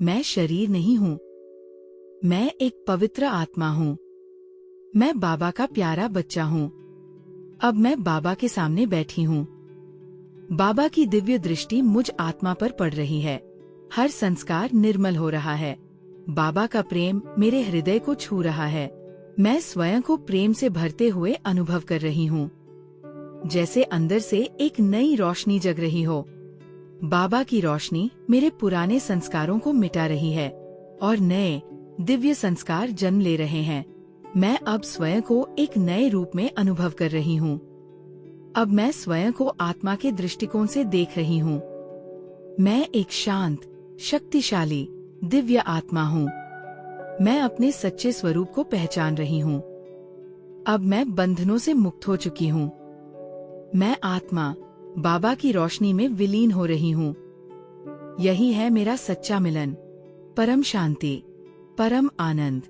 मैं शरीर नहीं हूँ। मैं एक पवित्र आत्मा हूँ। मैं बाबा का प्यारा बच्चा हूँ। अब मैं बाबा के सामने बैठी हूँ। बाबा की दिव्य दृष्टि मुझ आत्मा पर पड़ रही है। हर संस्कार निर्मल हो रहा है। बाबा का प्रेम मेरे हृदय को छू रहा है। मैं स्वयं को प्रेम से भरते हुए अनुभव कर रही हूँ, जैसे अंदर से एक नई रोशनी जग रही हो। बाबा की रोशनी मेरे पुराने संस्कारों को मिटा रही है और नए दिव्य संस्कार जन्म ले रहे हैं। मैं अब स्वयं को एक नए रूप में अनुभव कर रही हूँ। अब मैं स्वयं को आत्मा के दृष्टिकोण से देख रही हूँ। मैं एक शांत, शक्तिशाली, दिव्य आत्मा हूँ। मैं अपने सच्चे स्वरूप को पहचान रही हूँ। अब मैं बंधनों से मुक्त हो चुकी हूँ। मैं आत्मा बाबा की रोशनी में विलीन हो रही हूँ। यही है मेरा सच्चा मिलन, परम शांति, परम आनंद।